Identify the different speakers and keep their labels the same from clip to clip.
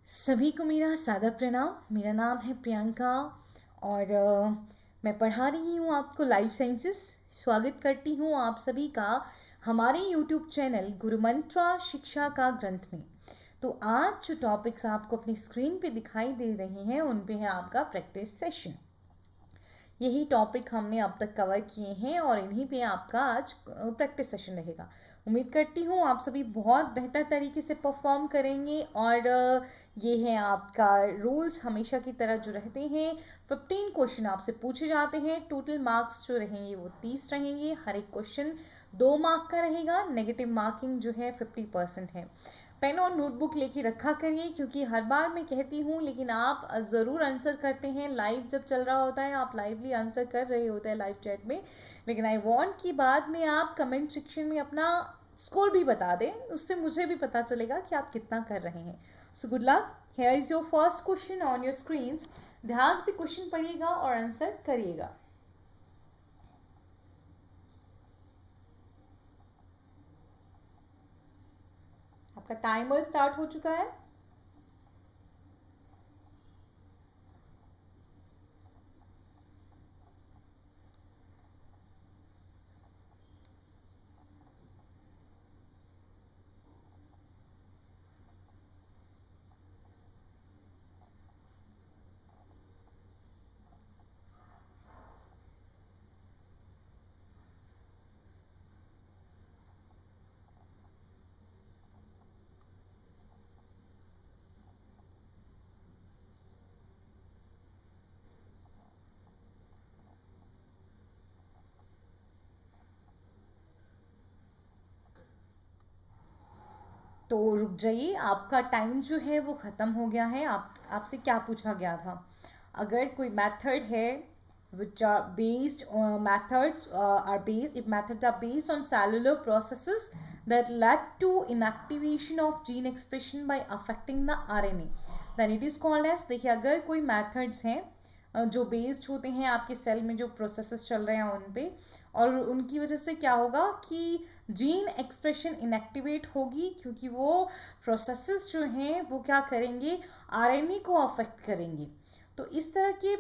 Speaker 1: सभी को मेरा सादर प्रणाम। मेरा नाम है प्रियंका और मैं पढ़ा रही हूँ आपको लाइफ साइंसेस। स्वागत करती हूँ आप सभी का हमारे यूट्यूब चैनल गुरु मंत्रा शिक्षा का ग्रंथ में। तो आज जो टॉपिक्स आपको अपनी स्क्रीन पे दिखाई दे रहे हैं उन पे है आपका प्रैक्टिस सेशन। यही टॉपिक हमने अब तक कवर किए हैं और इन्हीं पे आपका आज प्रैक्टिस सेशन रहेगा। उम्मीद करती हूँ आप सभी बहुत बेहतर तरीके से परफॉर्म करेंगे और ये है आपका रूल्स हमेशा की तरह जो रहते हैं। 15 क्वेश्चन आपसे पूछे जाते हैं। टोटल मार्क्स जो रहेंगे वो 30 रहेंगे। हर एक क्वेश्चन 2 मार्क का रहेगा। नेगेटिव मार्किंग जो है 50% है। पेन और नोटबुक लेके रखा करिए क्योंकि हर बार मैं कहती हूँ लेकिन आप ज़रूर आंसर करते हैं। लाइव जब चल रहा होता है आप लाइवली आंसर कर रहे होते हैं लाइव चैट में, लेकिन आई वांट कि बाद में आप कमेंट सेक्शन में अपना स्कोर भी बता दें। उससे मुझे भी पता चलेगा कि आप कितना कर रहे हैं। So good luck. Here is your first question on your screens. ध्यान से क्वेश्चन पढ़िएगा और आंसर करिएगा। आपका टाइमर स्टार्ट हो चुका है। तो रुक जाइए, आपका टाइम जो है वो ख़त्म हो गया है। आपसे क्या पूछा गया था? अगर कोई मेथड है which are based methods are based if methods are based on cellular processes that led to inactivation of gene expression by affecting the RNA, then it is called as। देखिए, अगर कोई methods हैं जो based होते हैं आपके cell में जो प्रोसेसेस चल रहे हैं उन पे, और उनकी वजह से क्या होगा कि जीन एक्सप्रेशन इनएक्टिवेट होगी क्योंकि वो प्रोसेसेस जो हैं वो क्या करेंगे, आरएनए को अफेक्ट करेंगे। तो इस तरह के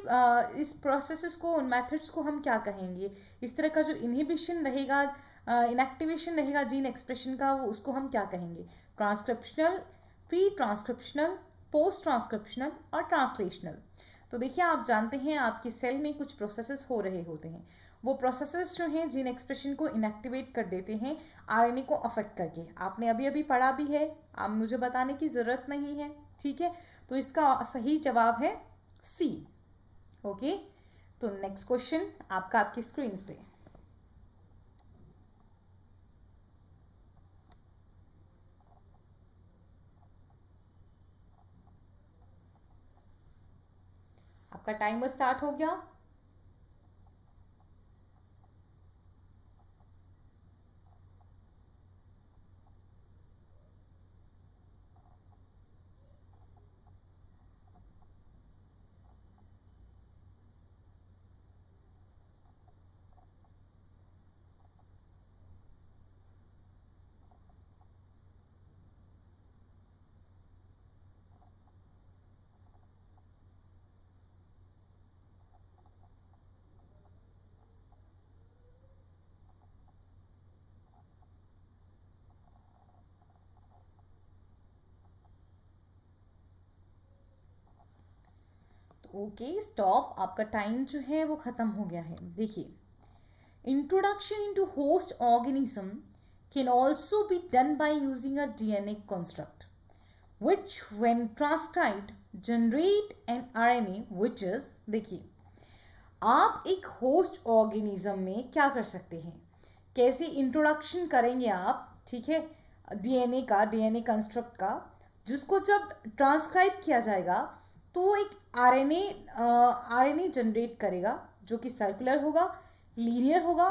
Speaker 1: इस प्रोसेसेस को, उन मेथड्स को हम क्या कहेंगे? इस तरह का जो इनहिबिशन रहेगा, इनएक्टिवेशन रहेगा जीन एक्सप्रेशन का, वो उसको हम क्या कहेंगे? Transcriptional, pre transcriptional, post transcriptional और ट्रांसलेशनल। तो देखिए, आप जानते हैं आपके सेल में कुछ प्रोसेसेस हो रहे होते हैं। वो प्रोसेसेस जो हैं जीन एक्सप्रेशन को इनएक्टिवेट कर देते हैं आरएनए को अफेक्ट करके। आपने अभी अभी पढ़ा भी है, आप मुझे बताने की ज़रूरत नहीं है, ठीक है? तो इसका सही जवाब है सी। ओके, तो नेक्स्ट क्वेश्चन आपका आपकी स्क्रीन पे। आपका टाइमर स्टार्ट हो गया। ओके स्टॉप, आपका टाइम जो है वो ख़त्म हो गया है। देखिए, introduction into host organism can also be done by using a DNA construct which when transcribed generate an RNA which is। देखिए, आप एक होस्ट ऑर्गेनिज्म में क्या कर सकते हैं, कैसे इंट्रोडक्शन करेंगे आप, ठीक है, डीएनए का, डीएनए कंस्ट्रक्ट का, जिसको जब ट्रांसक्राइब किया जाएगा तो वो एक आरएनए आरएनए जनरेट करेगा जो कि सर्कुलर होगा, लीनियर होगा,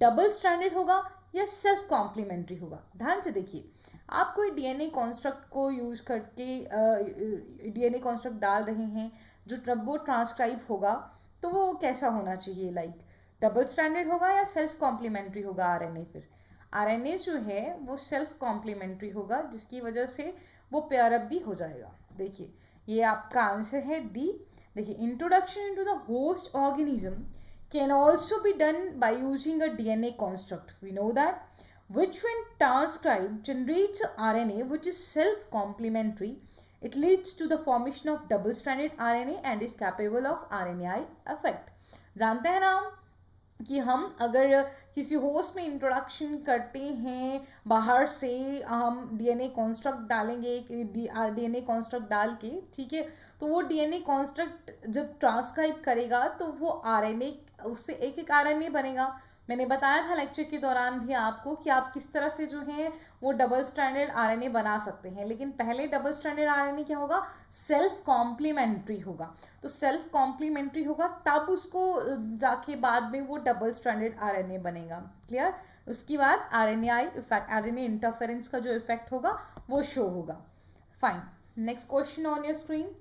Speaker 1: डबल स्ट्रैंडेड होगा या सेल्फ कॉम्प्लीमेंट्री होगा। ध्यान से देखिए, आप कोई डीएनए कॉन्स्ट्रक्ट को यूज करके डीएनए कॉन्स्ट्रक्ट डाल रहे हैं जो जब वो ट्रांसक्राइब होगा तो वो कैसा होना चाहिए, लाइक डबल स्टैंडर्ड होगा या सेल्फ कॉम्प्लीमेंट्री होगा आरएनए? फिर आरएनए जो है वो सेल्फ कॉम्प्लीमेंट्री होगा, जिसकी वजह से वो पेयर अप भी हो जाएगा। देखिए ये आपका आंसर है डी। देखिए introduction into the host organism can also be done by using a DNA construct. We know that, which when transcribed generates RNA which is self-complementary. It leads to the formation of double-stranded RNA and is capable of RNAi effect. जानते हैं ना हम कि हम अगर किसी host में introduction करते हैं बाहर से, हम डीएनए कॉन्स्ट्रक्ट डालेंगे, डीएनए कॉन्स्ट्रक्ट डाल के, ठीक है, तो वो डीएनए कॉन्स्ट्रक्ट जब ट्रांसक्राइब करेगा तो वो आरएनए, उससे एक एक आरएनए बनेगा। मैंने बताया था लेक्चर के दौरान भी आपको कि आप किस तरह से जो है वो डबल स्टैंडर्ड आरएनए बना सकते हैं, लेकिन पहले डबल स्टैंडर्ड आरएनए क्या होगा, सेल्फ कॉम्प्लीमेंट्री होगा। तो सेल्फ कॉम्प्लीमेंट्री होगा तब उसको जाके बाद में वो डबल स्टैंडर्ड आरएनए बनेगा। क्लियर? उसके बाद आरएनए इफेक्ट, आरएनए इंटरफेरेंस का जो इफेक्ट होगा वो शो होगा। Fine, next question on your screen.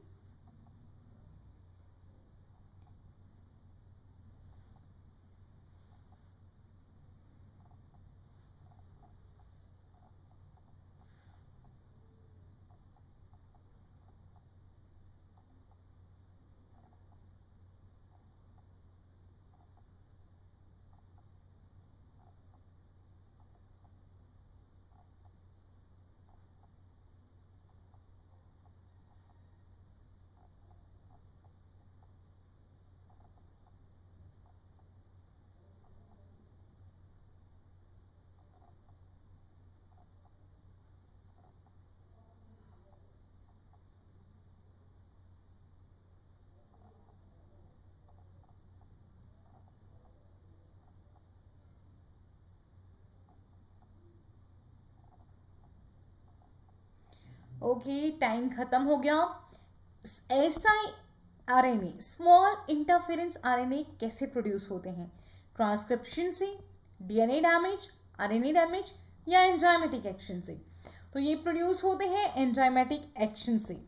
Speaker 1: Okay, time खत्म हो गया। ऐसा आरएनए, स्मॉल इंटरफेरेंस आरएनए कैसे प्रोड्यूस होते हैं? ट्रांसक्रिप्शन से, डीएनए डैमेज, आरएनए डैमेज या एंजाइमेटिक एक्शन से? तो ये प्रोड्यूस होते हैं एंजाइमेटिक एक्शन से।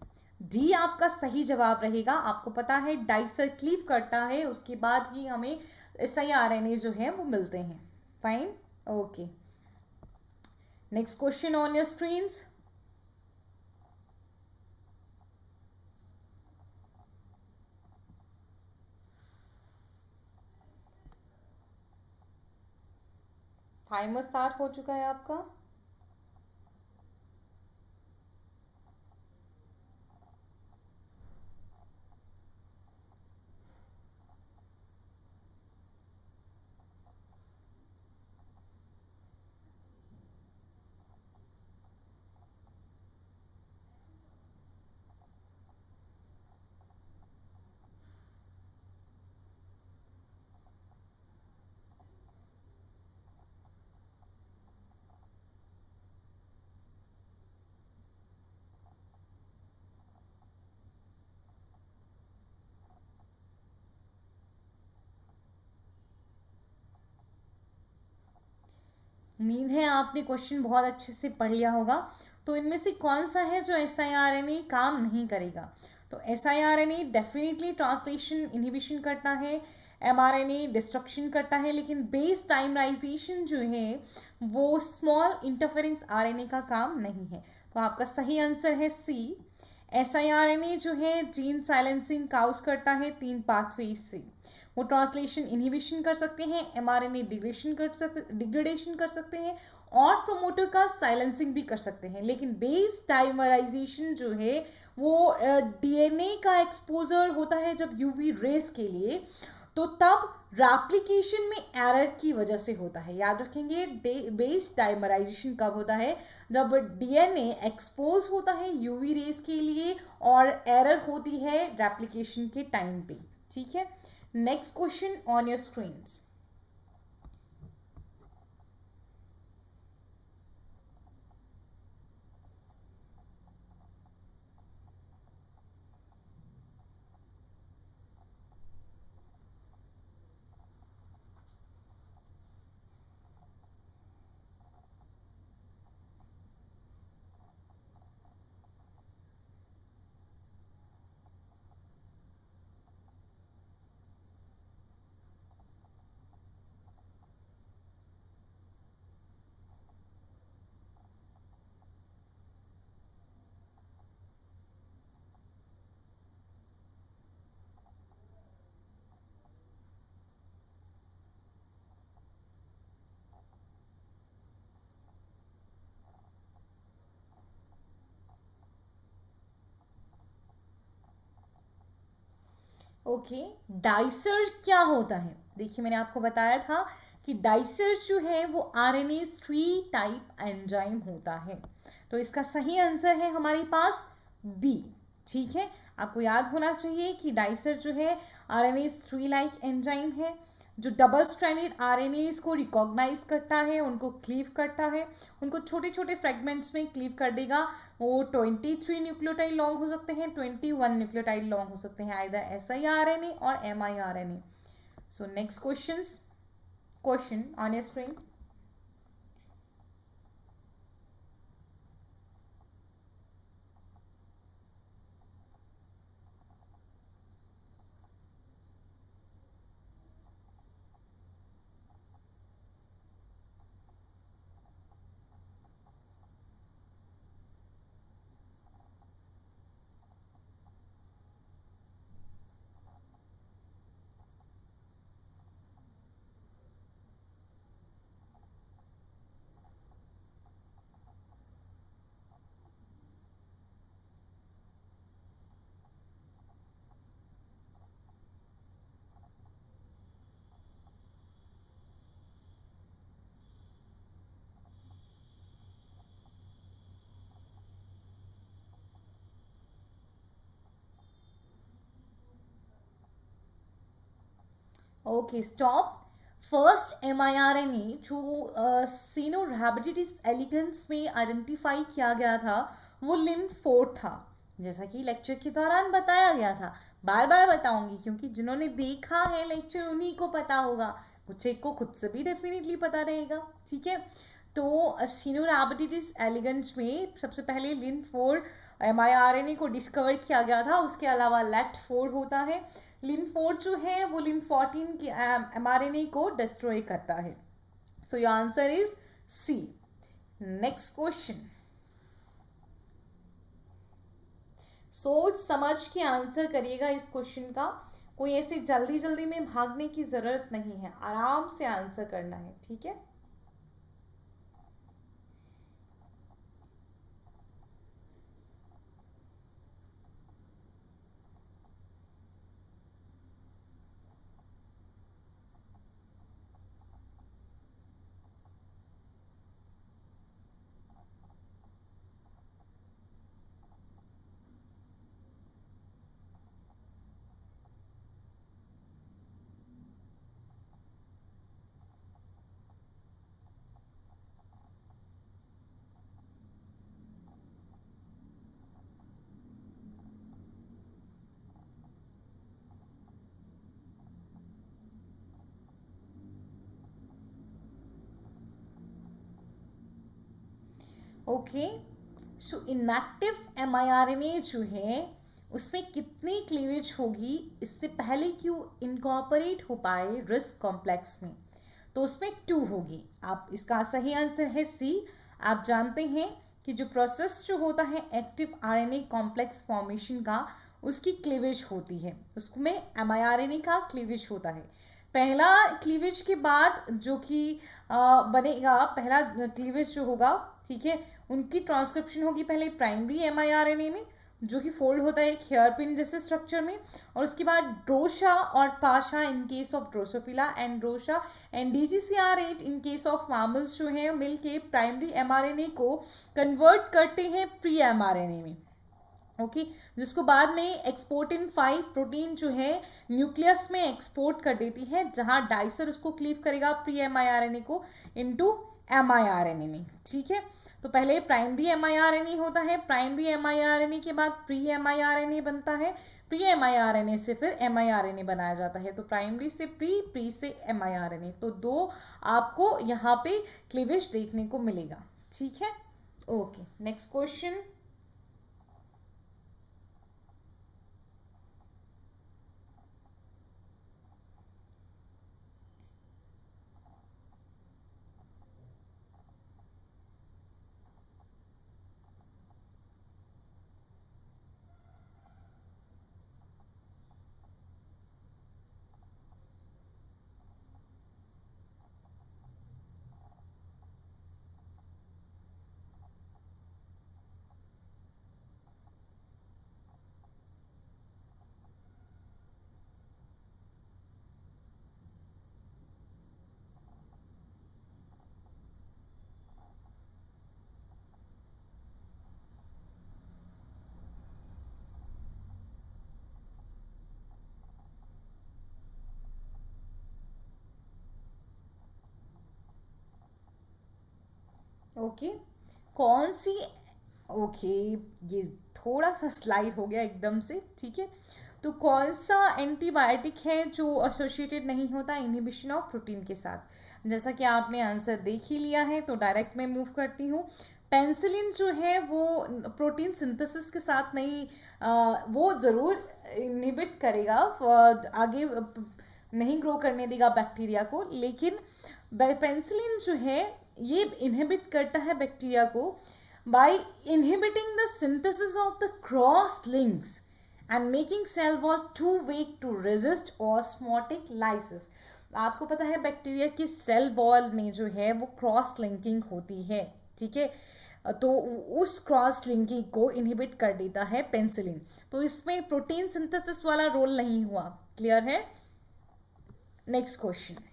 Speaker 1: डी आपका सही जवाब रहेगा। आपको पता है डाइसल्क्लीव करता है, उसके बाद ही हमें सही आरएनए जो है वो मिलते हैं। Fine, okay, next question on your screens. Timer start हो चुका है आपका। उम्मीद है आपने क्वेश्चन बहुत अच्छे से पढ़ लिया होगा। तो इनमें से कौन सा है जो एसआईआरएनए काम नहीं करेगा? तो एसआईआरएनए डेफिनेटली ट्रांसलेशन इनहिबिशन करता है, एमआरएनए डिस्ट्रक्शन करता है, लेकिन बेस टाइमराइजेशन जो है वो स्मॉल इंटरफेरेंस आरएनए का काम नहीं है। तो आपका सही आंसर है सी। एसआईआरएनए जो है जीन साइलेंसिंग काउज करता है 3 पाथवेज से। वो ट्रांसलेशन इनहिबिशन कर सकते हैं, एमआरएनए डिग्रेडेशन कर सकते हैं, और प्रोमोटर का साइलेंसिंग भी कर सकते हैं। लेकिन बेस डाइमराइजेशन जो है वो डीएनए का एक्सपोजर होता है जब यूवी रेस के लिए, तो तब रेप्लिकेशन में एरर की वजह से होता है। याद रखेंगे, बेस डाइमराइजेशन कब होता है? जब डीएनए एक्सपोज होता है यूवी रेस के लिए और एरर होती है रेप्लिकेशन के टाइम पे। ठीक है, next question on your screens. Okay, dicer क्या होता है? देखिए मैंने आपको बताया था कि डाइसर जो है वो आरएनएस 3 टाइप एंजाइम होता है। तो इसका सही आंसर है हमारे पास बी। ठीक है, आपको याद होना चाहिए कि डाइसर जो है आरएनएस 3 लाइक एंजाइम है, जो डबल स्ट्रैंडेड आरएनएस को रिकॉग्नाइज करता है, उनको क्लीव करता है, उनको छोटे छोटे फ्रेगमेंट्स में क्लीव कर देगा। वो 23 न्यूक्लियोटाइड लॉन्ग हो सकते हैं, 21 न्यूक्लियोटाइड लॉन्ग हो सकते हैं, आइदर siRNA और miRNA। So next question on your screen. Okay stop. First mRNA जो सिनोरैबिडिटिस एलिगेंस में आइडेंटिफाई किया गया था वो लिन4 था, जैसा कि लेक्चर के दौरान बताया गया था। बार बार बताऊंगी क्योंकि जिन्होंने देखा है लेक्चर उन्हीं को पता होगा, कुछ एक को खुद से भी डेफिनेटली पता रहेगा। ठीक है, तो सिनोरैबिडिटिस एलिगेंस में सबसे पहले लिन4 mRNA को डिस्कवर किया गया था। उसके अलावा लेट4 होता है। लिन4 जो है वो लिन14 के mRNA को डिस्ट्रॉय करता है। So your answer is C. Next question, सोच समझ के आंसर करिएगा इस क्वेश्चन का। कोई ऐसे जल्दी जल्दी में भागने की जरूरत नहीं है, आराम से आंसर करना है। ठीक है, ओके। सो इनएक्टिव mRNA जो है उसमें कितनी क्लीवेज होगी इससे पहले कि वो इनकॉर्पोरेट हो पाए रिस्क कॉम्प्लेक्स में? तो उसमें 2 होगी। आप इसका सही आंसर है सी। आप जानते हैं कि जो प्रोसेस जो होता है एक्टिव आरएनए कॉम्प्लेक्स फॉर्मेशन का, उसकी क्लीवेज होती है, उसमें mRNA का क्लीवेज होता है। पहला क्लीवेज के बाद जो कि बनेगा, पहला क्लीवेज जो होगा, ठीक है, उनकी ट्रांसक्रिप्शन होगी पहले प्राइमरी mRNA में, जो कि फोल्ड होता है एक हेयरपिन जैसे स्ट्रक्चर में, और उसके बाद ड्रोशा और Pasha in case of Drosophila, and Drosha and DGCR8 in case of mammals जो हैं मिलके प्राइमरी mRNA को कन्वर्ट करते हैं प्री mRNA में। ओके, जिसको बाद में एक्सपोर्टिन 5 प्रोटीन जो है न्यूक्लियस में एक्सपोर्ट कर देती है, जहां डाइसर उसको क्लीव करेगा प्री mRNA को इनटू mRNA में। ठीक है, तो पहले प्राइमरी mRNA होता है, प्राइमरी mRNA के बाद प्री mRNA बनता है, प्री mRNA से फिर mRNA बनाया जाता है। तो प्राइमरी से प्री, प्री से mRNA, तो 2 आपको यहाँ पे क्लीवेज देखने को मिलेगा। ठीक है, ओके। नेक्स्ट क्वेश्चन, ओके, कौन सी, ओके, ये थोड़ा सा स्लाइड हो गया एकदम से, ठीक है। तो कौन सा एंटीबायोटिक है जो एसोसिएटेड नहीं होता इनहिबिशन ऑफ प्रोटीन के साथ? जैसा कि आपने आंसर देख ही लिया है, तो डायरेक्ट मैं मूव करती हूँ। पेंसिलिन जो है वो प्रोटीन सिंथेसिस के साथ नहीं, वो ज़रूर इनहिबिट करेगा, आगे नहीं ग्रो करने देगा बैक्टीरिया को, लेकिन पेंसिलिन जो है ये इनहिबिट करता है बैक्टीरिया को by inhibiting the synthesis of the cross links and making cell wall too weak to resist osmotic lysis. आपको पता है बैक्टीरिया की सेल वॉल में जो है वो क्रॉस लिंकिंग होती है, ठीक है। तो उस क्रॉस लिंकिंग को इनहिबिट कर देता है पेंसिलिन, तो इसमें प्रोटीन सिंथेसिस वाला रोल नहीं हुआ। क्लियर है? Next question.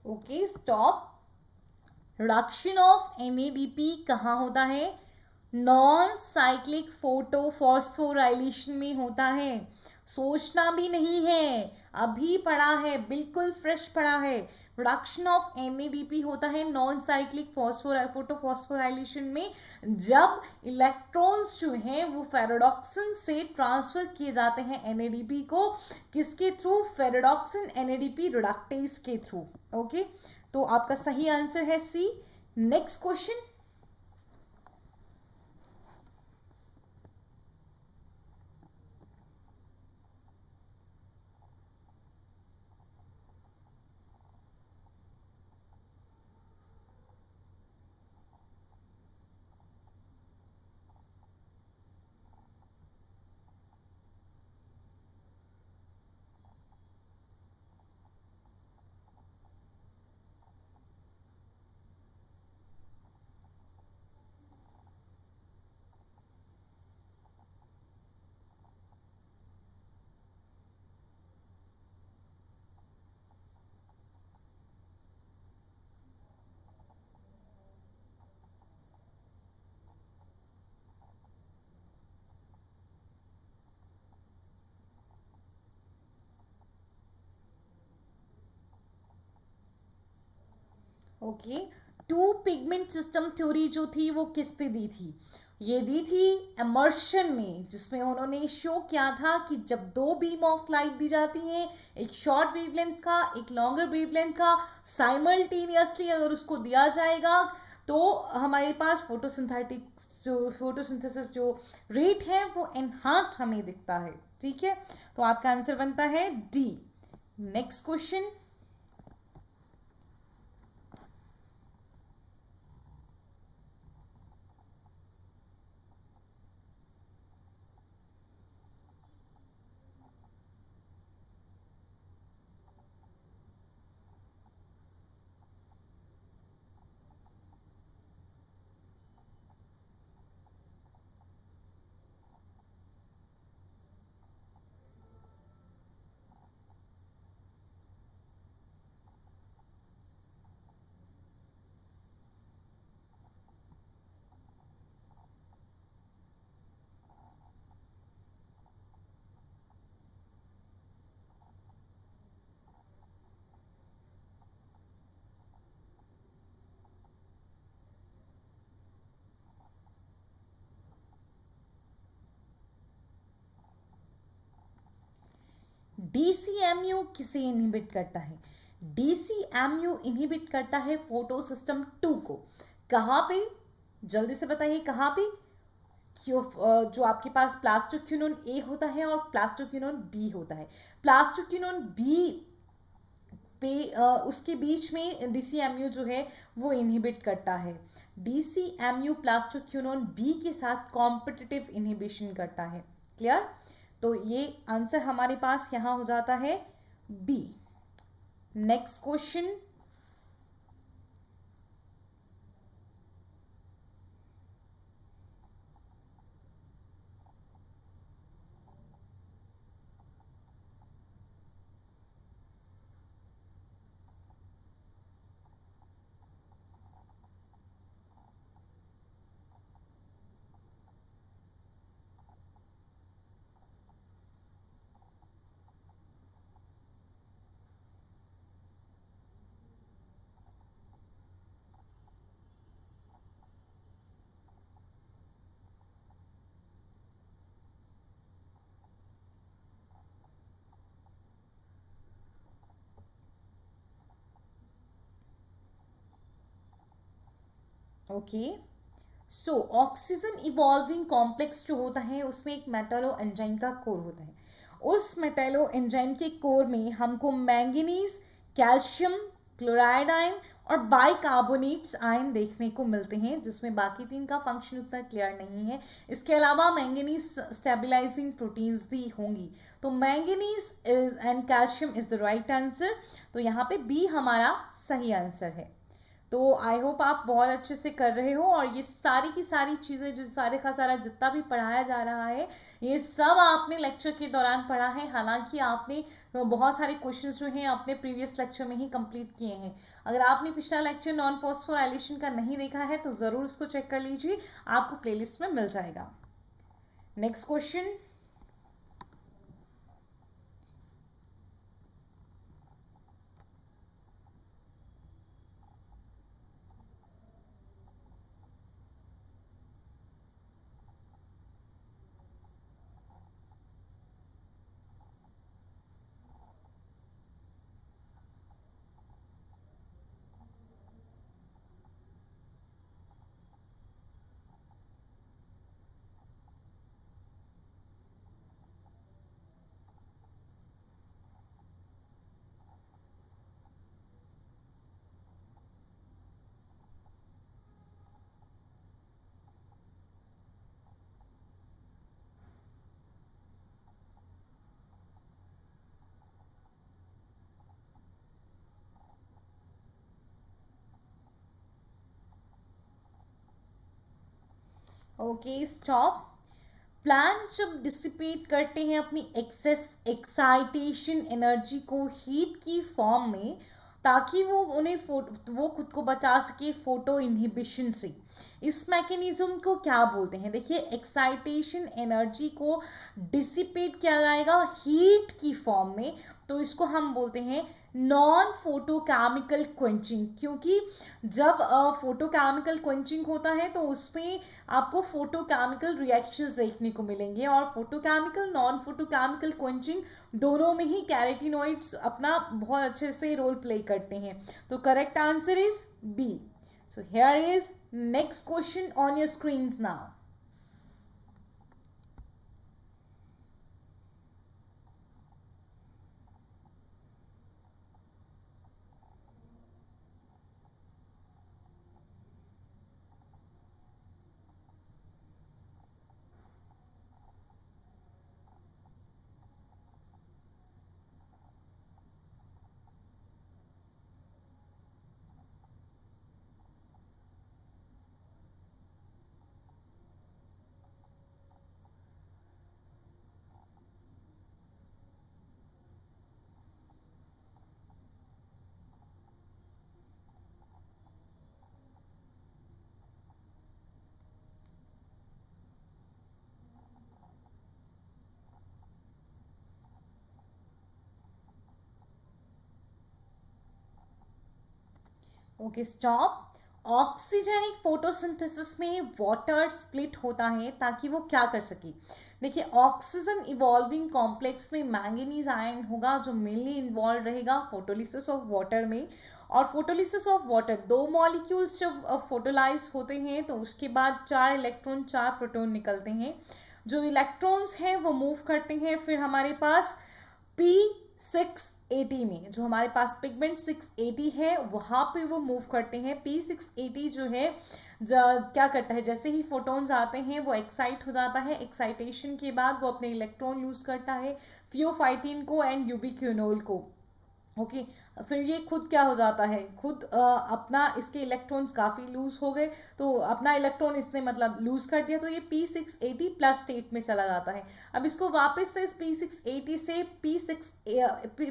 Speaker 1: Okay, stop. Reduction of NADP कहाँ होता है? नॉन साइक्लिक फोटोफॉस्फोराइलेशन में होता है। सोचना भी नहीं है, अभी पढ़ा है, बिल्कुल फ्रेश पढ़ा है। प्रोडक्शन ऑफ NADP होता है नॉन साइक्लिक फोटोफॉस्फोराइलेशन में, जब इलेक्ट्रॉन्स जो हैं वो फेरोडॉक्सिन से ट्रांसफर किए जाते हैं NADP को, किसके थ्रू? फेरोडॉक्सिन NADP रिडक्टेज के थ्रू। ओके, तो आपका सही आंसर है C. Next question. Okay, two pigment system theory जो थी वो किसने दी थी? ये दी थी एमर्शन ने, जिसमें उन्होंने शो किया था कि जब दो बीम ऑफ लाइट दी जाती हैं, एक शॉर्ट वेवलेंथ का, एक लॉन्गर वेवलेंथ का, साइमल्टेनियसली अगर उसको दिया जाएगा तो हमारे पास फोटोसिंथेसिस जो रेट है वो एनहांस्ड हमें दिखता है, ठीक है। तो आपका आंसर बनता है डी। Next question. DCMU किसे इनहिबिट करता है? DCMU इनहिबिट करता है फोटो सिस्टम 2 को। कहाँ पे? जल्दी से बताइए कहाँ पे? जो आपके पास प्लास्टोक्विनोन ए होता है और प्लास्टोक्विनोन बी होता है। प्लास्टोक्विनोन बी पे उसके बीच में डीसीएमयू जो है वो इनहिबिट करता है। डीसीएमयू प्लास्टोक्विनोन बी के साथ कॉम्पिटिटिव इनहिबिशन करता है। क्लियर? तो ये आंसर हमारे पास यहां हो जाता है B. Next question, okay. So oxygen evolving complex जो होता है उसमें एक मेटालो एंजाइम का कोर होता है। उस मेटालो एंजाइम के कोर में हमको मैंगनीज, कैल्शियम, क्लोराइड आयन और बाइकार्बोनेट्स आयन देखने को मिलते हैं, जिसमें बाकी तीन का फंक्शन उतना क्लियर नहीं है। इसके अलावा मैंगनीज स्टेबलाइजिंग प्रोटीन्स भी होंगी। तो manganese is and calcium is the right answer. तो यहाँ पे बी हमारा सही आंसर है। तो आई होप आप बहुत अच्छे से कर रहे हो, और ये सारी की सारी चीज़ें जो सारे का सारा जितना भी पढ़ाया जा रहा है ये सब आपने लेक्चर के दौरान पढ़ा है। हालांकि आपने बहुत सारे क्वेश्चंस जो हैं अपने प्रीवियस लेक्चर में ही कंप्लीट किए हैं। अगर आपने पिछला लेक्चर नॉन फॉस्फोराइलेशन का नहीं देखा है तो ज़रूर उसको चेक कर लीजिए, आपको प्लेलिस्ट में मिल जाएगा। Next question, okay stop. Plant जब डिसिपेट करते हैं अपनी एक्सेस एक्साइटेशन एनर्जी को हीट की फॉर्म में, ताकि वो खुद को बचा सके फोटो इनहिबिशन से। इस मैकेनिज्म को क्या बोलते हैं? देखिए, एक्साइटेशन एनर्जी को डिसिपेट किया जाएगा हीट की फॉर्म में, तो इसको हम बोलते हैं नॉन फोटोकेमिकल क्वेंचिंग। क्योंकि जब फोटोकेमिकल क्वेंचिंग होता है तो उसमें आपको फोटोकेमिकल रिएक्शंस देखने को मिलेंगे, और फोटोकेमिकल नॉन फोटोकेमिकल क्वेंचिंग दोनों में ही कैरोटीनॉइड्स अपना बहुत अच्छे से रोल प्ले करते हैं। तो correct answer is B. So here is next question on your screens now. Okay stop. Oxygenic photosynthesis में वाटर स्प्लिट होता है ताकि वो क्या कर सके? देखिए, ऑक्सीजन इवॉल्विंग कॉम्प्लेक्स में मैंगनीज आयन होगा जो मेनली इन्वॉल्व रहेगा फोटोलिसिस ऑफ वाटर में, और फोटोलिसिस ऑफ वाटर, 2 मॉलिक्यूल्स जब फोटोलाइज होते हैं तो उसके बाद 4 इलेक्ट्रॉन 4 प्रोटॉन निकलते हैं। जो इलेक्ट्रॉन्स हैं वो मूव करते हैं फिर हमारे पास P680 में, जो हमारे पास पिगमेंट 680 है वहां पे वो मूव करते हैं। P680 जो है क्या करता है, जैसे ही फोटॉन्स आते हैं वो एक्साइट हो जाता है, एक्साइटेशन के बाद वो अपने इलेक्ट्रॉन लूज करता है, थियोफाइटिन को एंड यूबिक्विनोल को। ओके फिर ये खुद क्या हो जाता है, खुद अपना इसके इलेक्ट्रॉन्स काफ़ी लूज हो गए तो अपना इलेक्ट्रॉन इसने मतलब लूज कर दिया, तो ये P680 प्लस स्टेट में चला जाता है। अब इसको वापस से इस P680 से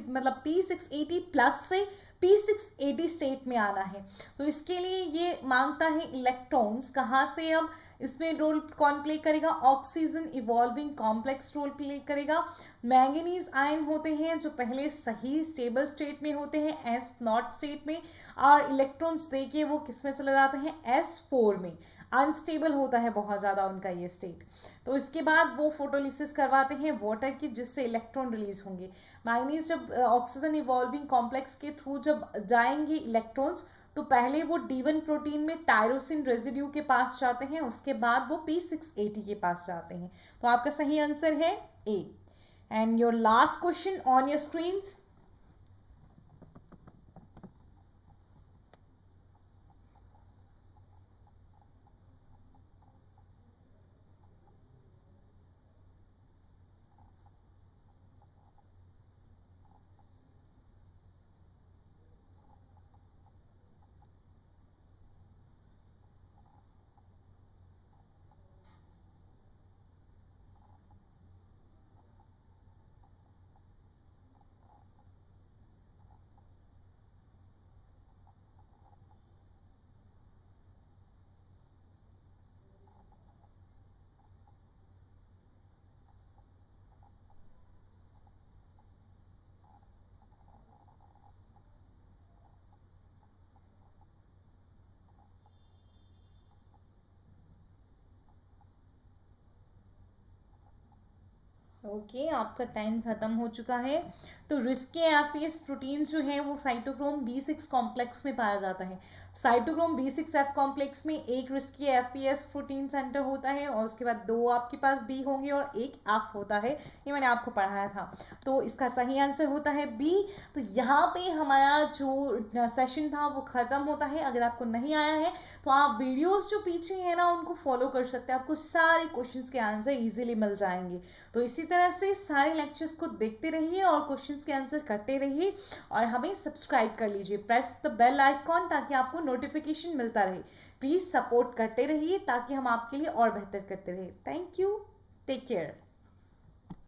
Speaker 1: मतलब P680 प्लस से P680 स्टेट में आना है। तो इसके लिए ये मांगता है इलेक्ट्रॉन्स कहाँ से, अब इसमें रोल कौन प्ले करेगा, oxygen evolving complex role play करेगा। मैंगनीज आयन होते हैं जो पहले सही स्टेबल स्टेट में होते हैं S0 स्टेट में, और इलेक्ट्रॉन्स देके वो किस में चले जाते हैं S4 में, अनस्टेबल होता है बहुत ज़्यादा उनका ये स्टेट। तो इसके बाद वो फोटोलिसिस करवाते हैं वाटर की जिससे इलेक्ट्रॉन रिलीज होंगे। मैंगनीज जब ऑक्सीजन इवॉल्विंग कॉम्प्लेक्स के थ्रू जब जाएंगे इलेक्ट्रॉन्स तो पहले वो D1 प्रोटीन में टायरोसिन रेजिड्यू के पास जाते हैं, उसके बाद वो P680 के पास जाते हैं। तो आपका सही आंसर है A। And your last question on your screens. Okay आपका टाइम खत्म हो चुका है। तो रिस्के एफीएस प्रोटीन जो है वो साइटोक्रोम B6 कॉम्प्लेक्स में पाया जाता है। साइटोक्रोम B6F कॉम्प्लेक्स में एक रिस्की एफीएस प्रोटीन सेंटर होता है और उसके बाद 2 आपके पास B होंगे और एक F होता है, ये मैंने आपको पढ़ाया था। तो इसका सही आंसर होता है B। तो यहाँ पे हमारा जो सेशन था वो ख़त्म होता है। अगर आपको नहीं आया है तो आप वीडियोस जो पीछे है ना उनको फॉलो कर सकते हैं, आपको सारे क्वेश्चंस के आंसर इजीली मिल जाएंगे। तो इसी तरह से सारे लेक्चर्स को देखते रहिए और क्वेश्चंस के आंसर करते रहिए और हमें सब्सक्राइब कर लीजिए, प्रेस द बेल आइकॉन ताकि आपको नोटिफिकेशन मिलता रहे। प्लीज़ सपोर्ट करते रहिए ताकि हम आपके लिए और बेहतर करते रहे। Thank you, take care.